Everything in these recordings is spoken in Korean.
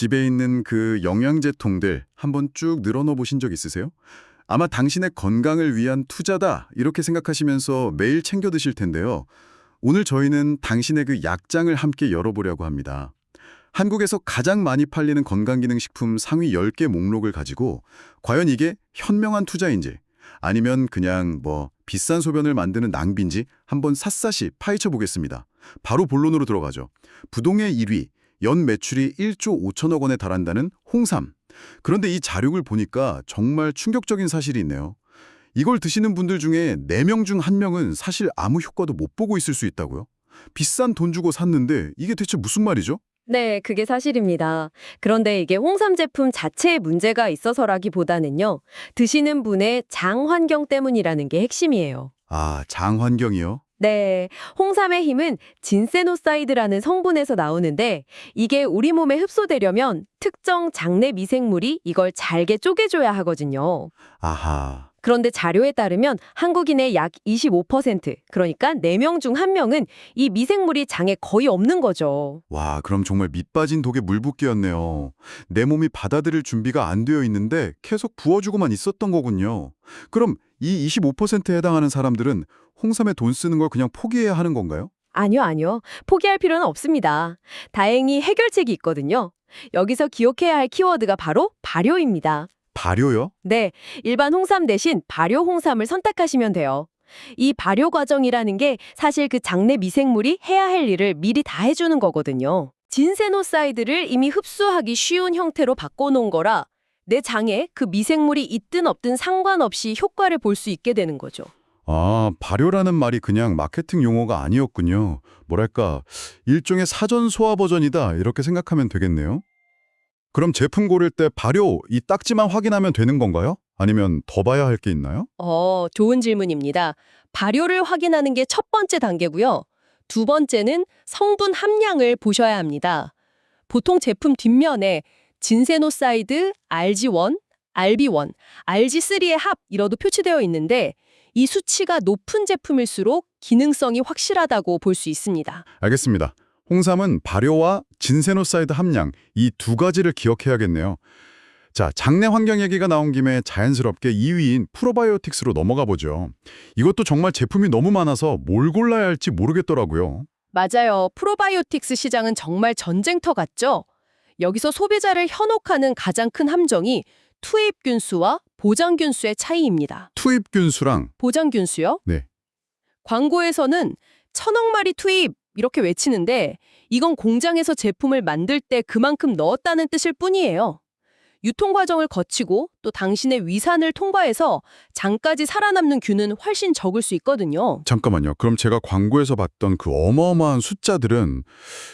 집에 있는 그 영양제통들 한번 쭉 늘어놓어 보신 적 있으세요? 아마 당신의 건강을 위한 투자다 이렇게 생각하시면서 매일 챙겨 드실 텐데요. 오늘 저희는 당신의 그 약장을 함께 열어보려고 합니다. 한국에서 가장 많이 팔리는 건강기능식품 상위 10개 목록을 가지고 과연 이게 현명한 투자인지 아니면 그냥 비싼 소변을 만드는 낭비인지 한번 샅샅이 파헤쳐 보겠습니다. 바로 본론으로 들어가죠. 부동의 1위, 연 매출이 1조 5천억 원에 달한다는 홍삼. 그런데 이 자료를 보니까 정말 충격적인 사실이 있네요. 이걸 드시는 분들 중에 4명 중 1명은 사실 아무 효과도 못 보고 있을 수 있다고요? 비싼 돈 주고 샀는데 이게 대체 무슨 말이죠? 네, 그게 사실입니다. 그런데 이게 홍삼 제품 자체에 문제가 있어서라기보다는요, 드시는 분의 장 환경 때문이라는 게 핵심이에요. 아, 장 환경이요? 네, 홍삼의 힘은 진세노사이드라는 성분에서 나오는데 이게 우리 몸에 흡수되려면 특정 장내 미생물이 이걸 잘게 쪼개줘야 하거든요. 아하. 그런데 자료에 따르면 한국인의 약 25%, 그러니까 4명 중 1명은 이 미생물이 장에 거의 없는 거죠. 와, 그럼 정말 밑빠진 독에 물붓기였네요. 내 몸이 받아들일 준비가 안 되어 있는데 계속 부어주고만 있었던 거군요. 그럼 이 25%에 해당하는 사람들은 홍삼에 돈 쓰는 걸 그냥 포기해야 하는 건가요? 아니요, 아니요. 포기할 필요는 없습니다. 다행히 해결책이 있거든요. 여기서 기억해야 할 키워드가 바로 발효입니다. 발효요? 네, 일반 홍삼 대신 발효 홍삼을 선택하시면 돼요. 이 발효 과정이라는 게 사실 그 장내 미생물이 해야 할 일을 미리 다 해주는 거거든요. 진세노사이드를 이미 흡수하기 쉬운 형태로 바꿔놓은 거라 내 장에 그 미생물이 있든 없든 상관없이 효과를 볼 수 있게 되는 거죠. 아, 발효라는 말이 그냥 마케팅 용어가 아니었군요. 뭐랄까, 일종의 사전 소화 버전이다 이렇게 생각하면 되겠네요. 그럼 제품 고를 때 발효, 이 딱지만 확인하면 되는 건가요? 아니면 더 봐야 할 게 있나요? 좋은 질문입니다. 발효를 확인하는 게 첫 번째 단계고요. 두 번째는 성분 함량을 보셔야 합니다. 보통 제품 뒷면에 진세노사이드, RG1, RB1, RG3의 합 이러도 표시되어 있는데 이 수치가 높은 제품일수록 기능성이 확실하다고 볼 수 있습니다. 알겠습니다. 홍삼은 발효와 진세노사이드 함량, 이 두 가지를 기억해야겠네요. 자, 장내 환경 얘기가 나온 김에 자연스럽게 2위인 프로바이오틱스로 넘어가 보죠. 이것도 정말 제품이 너무 많아서 뭘 골라야 할지 모르겠더라고요. 맞아요. 프로바이오틱스 시장은 정말 전쟁터 같죠? 여기서 소비자를 현혹하는 가장 큰 함정이 투입균 수와 보장균 수의 차이입니다. 투입균 수랑 보장균 수요? 네. 광고에서는 1000억 마리 투입 이렇게 외치는데 이건 공장에서 제품을 만들 때 그만큼 넣었다는 뜻일 뿐이에요. 유통 과정을 거치고 또 당신의 위산을 통과해서 장까지 살아남는 균은 훨씬 적을 수 있거든요. 잠깐만요. 그럼 제가 광고에서 봤던 그 어마어마한 숫자들은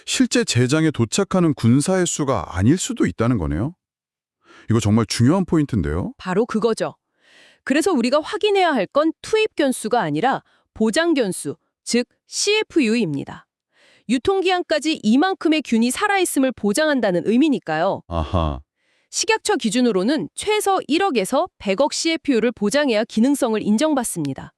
실제 제장에 도착하는 군사의 수가 아닐 수도 있다는 거네요. 이거 정말 중요한 포인트인데요. 바로 그거죠. 그래서 우리가 확인해야 할 건 투입 견수가 아니라 보장 견수, 즉 CFU입니다. 유통기한까지 이만큼의 균이 살아있음을 보장한다는 의미니까요. 아하. 식약처 기준으로는 최소 1억에서 100억 CFU를 보장해야 기능성을 인정받습니다.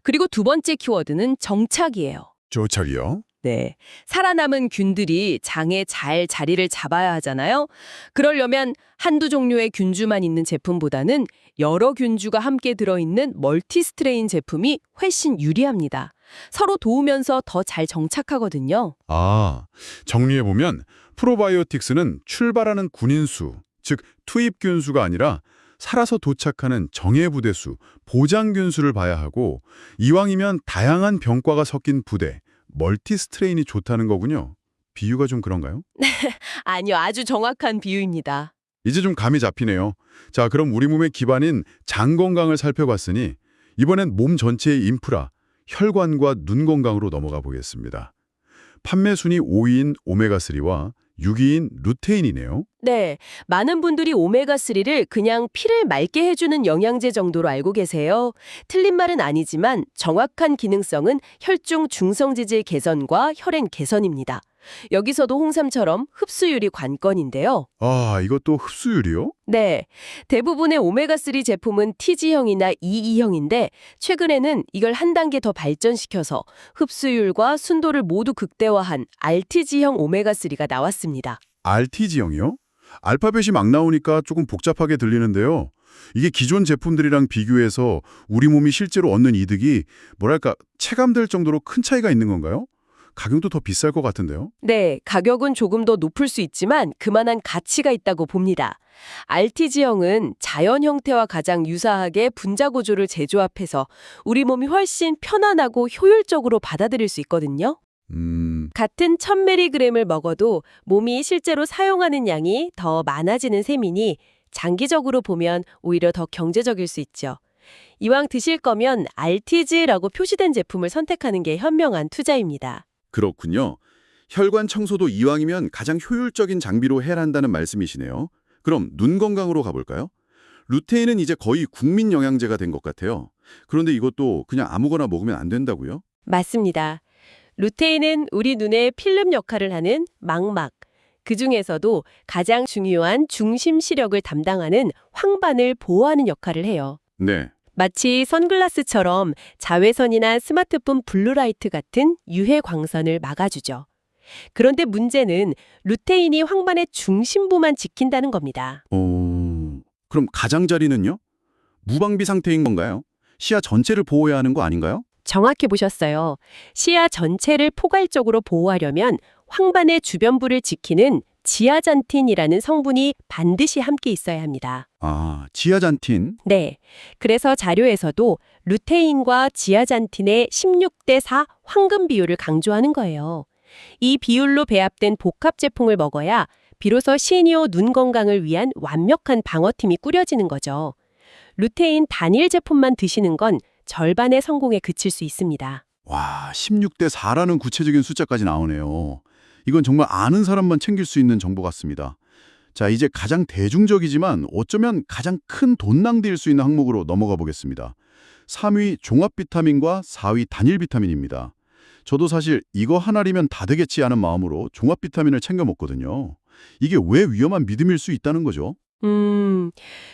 그리고 두 번째 키워드는 정착이에요. 조착이요? 네, 살아남은 균들이 장에 잘 자리를 잡아야 하잖아요. 그러려면 한두 종류의 균주만 있는 제품보다는 여러 균주가 함께 들어있는 멀티스트레인 제품이 훨씬 유리합니다. 서로 도우면서 더 잘 정착하거든요. 아, 정리해보면 프로바이오틱스는 출발하는 군인수, 즉 투입균수가 아니라 살아서 도착하는 정예부대수, 보장균수를 봐야 하고 이왕이면 다양한 병과가 섞인 부대, 멀티스트레인이 좋다는 거군요. 비유가 좀 그런가요? 아니요, 아주 정확한 비유입니다. 이제 좀 감이 잡히네요. 자, 그럼 우리 몸의 기반인 장 건강을 살펴봤으니 이번엔 몸 전체의 인프라, 혈관과 눈 건강으로 넘어가 보겠습니다. 판매 순위 5위인 오메가3와 6위인 루테인이네요. 네, 많은 분들이 오메가3를 그냥 피를 맑게 해주는 영양제 정도로 알고 계세요. 틀린 말은 아니지만 정확한 기능성은 혈중 중성지질 개선과 혈행 개선입니다. 여기서도 홍삼처럼 흡수율이 관건인데요. 아, 이것도 흡수율이요? 네, 대부분의 오메가3 제품은 T지형이나 EE형인데 최근에는 이걸 한 단계 더 발전시켜서 흡수율과 순도를 모두 극대화한 RTG형 오메가3가 나왔습니다. RTG형이요? 알파벳이 막 나오니까 조금 복잡하게 들리는데요. 이게 기존 제품들이랑 비교해서 우리 몸이 실제로 얻는 이득이 뭐랄까 체감될 정도로 큰 차이가 있는 건가요? 가격도 더 비쌀 것 같은데요. 네, 가격은 조금 더 높을 수 있지만 그만한 가치가 있다고 봅니다. RTG형은 자연 형태와 가장 유사하게 분자 구조를 재조합해서 우리 몸이 훨씬 편안하고 효율적으로 받아들일 수 있거든요. 같은 1000mg을 먹어도 몸이 실제로 사용하는 양이 더 많아지는 셈이니 장기적으로 보면 오히려 더 경제적일 수 있죠. 이왕 드실 거면 RTG라고 표시된 제품을 선택하는 게 현명한 투자입니다. 그렇군요. 혈관 청소도 이왕이면 가장 효율적인 장비로 해야 한다는 말씀이시네요. 그럼 눈 건강으로 가볼까요? 루테인은 이제 거의 국민 영양제가 된 것 같아요. 그런데 이것도 그냥 아무거나 먹으면 안 된다고요? 맞습니다. 루테인은 우리 눈의 필름 역할을 하는 망막, 그중에서도 가장 중요한 중심 시력을 담당하는 황반을 보호하는 역할을 해요. 네. 마치 선글라스처럼 자외선이나 스마트폰 블루라이트 같은 유해 광선을 막아주죠. 그런데 문제는 루테인이 황반의 중심부만 지킨다는 겁니다. 그럼 가장자리는요? 무방비 상태인 건가요? 시야 전체를 보호해야 하는 거 아닌가요? 정확히 보셨어요. 시야 전체를 포괄적으로 보호하려면 황반의 주변부를 지키는 지아잔틴이라는 성분이 반드시 함께 있어야 합니다. 아, 지아잔틴. 네. 그래서 자료에서도 루테인과 지아잔틴의 16대4 황금 비율을 강조하는 거예요. 이 비율로 배합된 복합 제품을 먹어야 비로소 시니어 눈 건강을 위한 완벽한 방어팀이 꾸려지는 거죠. 루테인 단일 제품만 드시는 건 절반의 성공에 그칠 수 있습니다. 와, 16대4라는 구체적인 숫자까지 나오네요. 이건 정말 아는 사람만 챙길 수 있는 정보 같습니다. 자, 이제 가장 대중적이지만 어쩌면 가장 큰 돈 낭비일 수 있는 항목으로 넘어가 보겠습니다. 3위 종합 비타민과 4위 단일 비타민입니다. 저도 사실 이거 하나리면 다 되겠지 하는 마음으로 종합 비타민을 챙겨 먹거든요. 이게 왜 위험한 믿음일 수 있다는 거죠?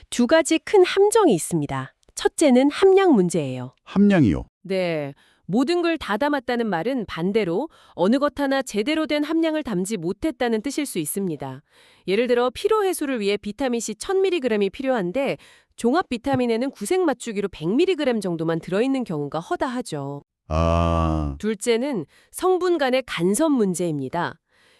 두 가지 큰 함정이 있습니다. 첫째는 함량 문제예요. 함량이요. 네. 모든 걸 다 담았다는 말은 반대로 어느 것 하나 제대로 된 함량을 담지 못했다는 뜻일 수 있습니다. 예를 들어 피로 해소를 위해 비타민C 1000mg이 필요한데 종합 비타민에는 구색 맞추기로 100mg 정도만 들어있는 경우가 허다하죠. 둘째는 성분 간의 간섭 문제입니다.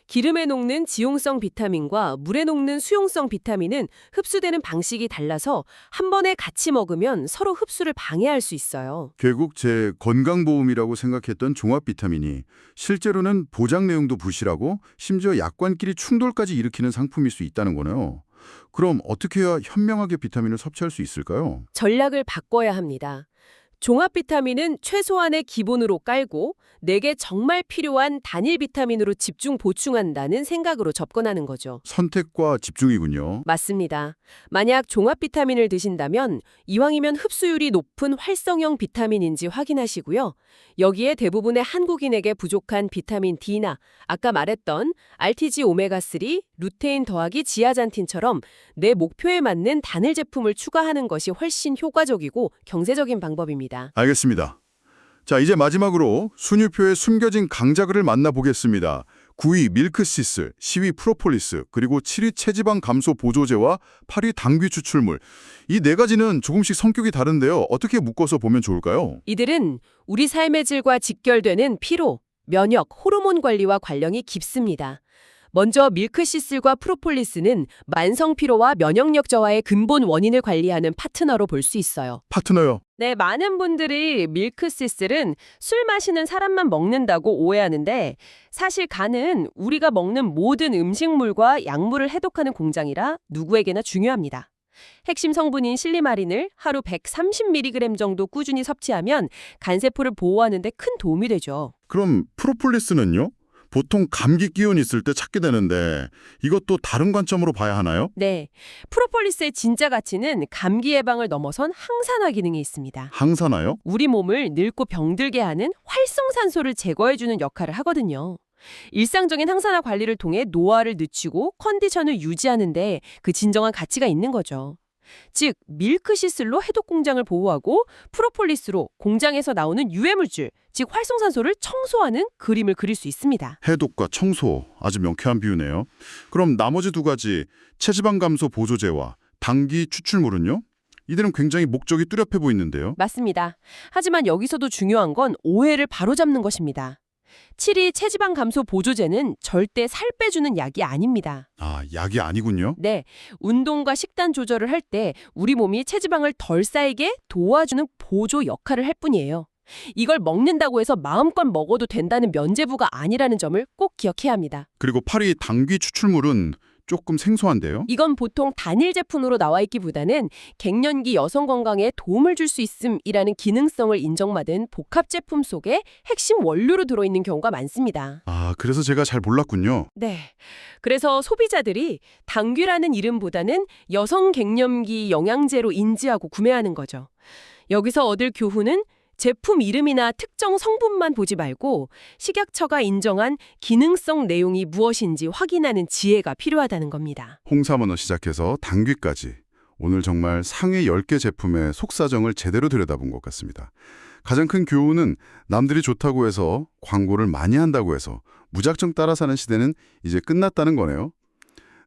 기름에 녹는 지용성 비타민과 물에 녹는 수용성 비타민은 흡수되는 방식이 달라서 한 번에 같이 먹으면 서로 흡수를 방해할 수 있어요. 결국 제 건강보험이라고 생각했던 종합 비타민이 실제로는 보장 내용도 부실하고 심지어 약관끼리 충돌까지 일으키는 상품일 수 있다는 거네요. 그럼 어떻게 해야 현명하게 비타민을 섭취할 수 있을까요? 전략을 바꿔야 합니다. 종합 비타민은 최소한의 기본으로 깔고 내게 정말 필요한 단일 비타민으로 집중 보충한다는 생각으로 접근하는 거죠. 선택과 집중이군요. 맞습니다. 만약 종합 비타민을 드신다면 이왕이면 흡수율이 높은 활성형 비타민인지 확인하시고요. 여기에 대부분의 한국인에게 부족한 비타민 D나 아까 말했던 RTG 오메가3, 루테인 더하기 지아잔틴처럼 내 목표에 맞는 단일 제품을 추가하는 것이 훨씬 효과적이고 경제적인 방법입니다. 알겠습니다. 자, 이제 마지막으로 순위표에 숨겨진 강자들을 만나보겠습니다. 9위 밀크시슬, 10위 프로폴리스, 그리고 7위 체지방 감소 보조제와 8위 당귀 추출물. 이 네 가지는 조금씩 성격이 다른데요. 어떻게 묶어서 보면 좋을까요? 이들은 우리 삶의 질과 직결되는 피로, 면역, 호르몬 관리와 관련이 깊습니다. 먼저 밀크시슬과 프로폴리스는 만성 피로와 면역력 저하의 근본 원인을 관리하는 파트너로 볼 수 있어요. 파트너요. 네, 많은 분들이 밀크시슬은 술 마시는 사람만 먹는다고 오해하는데 사실 간은 우리가 먹는 모든 음식물과 약물을 해독하는 공장이라 누구에게나 중요합니다. 핵심 성분인 실리마린을 하루 130mg 정도 꾸준히 섭취하면 간세포를 보호하는 데 큰 도움이 되죠. 그럼 프로폴리스는요? 보통 감기 기운 있을 때 찾게 되는데 이것도 다른 관점으로 봐야 하나요? 네, 프로폴리스의 진짜 가치는 감기 예방을 넘어선 항산화 기능이 있습니다. 항산화요? 우리 몸을 늙고 병들게 하는 활성산소를 제거해주는 역할을 하거든요. 일상적인 항산화 관리를 통해 노화를 늦추고 컨디션을 유지하는데 그 진정한 가치가 있는 거죠. 즉, 밀크시슬로 해독 공장을 보호하고 프로폴리스로 공장에서 나오는 유해물질, 즉 활성산소를 청소하는 그림을 그릴 수 있습니다. 해독과 청소, 아주 명쾌한 비유네요. 그럼 나머지 두 가지, 체지방 감소 보조제와 당기 추출물은요? 이들은 굉장히 목적이 뚜렷해 보이는데요. 맞습니다. 하지만 여기서도 중요한 건 오해를 바로잡는 것입니다. 7위 체지방 감소 보조제는 절대 살 빼주는 약이 아닙니다. 아, 약이 아니군요. 네, 운동과 식단 조절을 할 때 우리 몸이 체지방을 덜 쌓이게 도와주는 보조 역할을 할 뿐이에요. 이걸 먹는다고 해서 마음껏 먹어도 된다는 면제부가 아니라는 점을 꼭 기억해야 합니다. 그리고 8위 당귀 추출물은 조금 생소한데요. 이건 보통 단일 제품으로 나와 있기보다는 갱년기 여성 건강에 도움을 줄 수 있음이라는 기능성을 인정받은 복합 제품 속에 핵심 원료로 들어있는 경우가 많습니다. 아, 그래서 제가 잘 몰랐군요. 네. 그래서 소비자들이 당귀라는 이름보다는 여성 갱년기 영양제로 인지하고 구매하는 거죠. 여기서 얻을 교훈은 제품 이름이나 특정 성분만 보지 말고 식약처가 인정한 기능성 내용이 무엇인지 확인하는 지혜가 필요하다는 겁니다. 홍삼원어 시작해서 당귀까지 오늘 정말 상위 10개 제품의 속사정을 제대로 들여다본 것 같습니다. 가장 큰 교훈은 남들이 좋다고 해서 광고를 많이 한다고 해서 무작정 따라 사는 시대는 이제 끝났다는 거네요.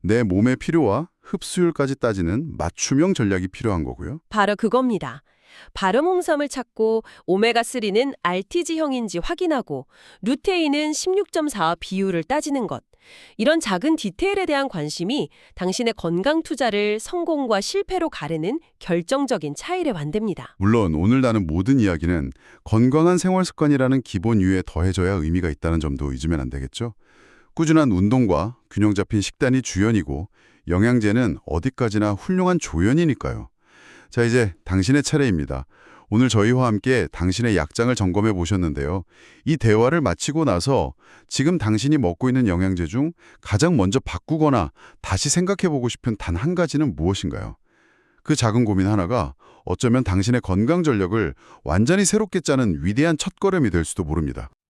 내 몸의 필요와 흡수율까지 따지는 맞춤형 전략이 필요한 거고요. 바로 그겁니다. 발음 홍삼을 찾고 오메가3는 RTG형인지 확인하고 루테인은 16.4 비율을 따지는 것. 이런 작은 디테일에 대한 관심이 당신의 건강 투자를 성공과 실패로 가르는 결정적인 차이를 만듭니다. 물론 오늘 나눈 모든 이야기는 건강한 생활 습관이라는 기본 이유에 더해져야 의미가 있다는 점도 잊으면 안 되겠죠. 꾸준한 운동과 균형 잡힌 식단이 주연이고 영양제는 어디까지나 훌륭한 조연이니까요. 자, 이제 당신의 차례입니다. 오늘 저희와 함께 당신의 약장을 점검해 보셨는데요. 이 대화를 마치고 나서 지금 당신이 먹고 있는 영양제 중 가장 먼저 바꾸거나 다시 생각해 보고 싶은 단 한 가지는 무엇인가요? 그 작은 고민 하나가 어쩌면 당신의 건강 전략을 완전히 새롭게 짜는 위대한 첫걸음이 될 수도 모릅니다.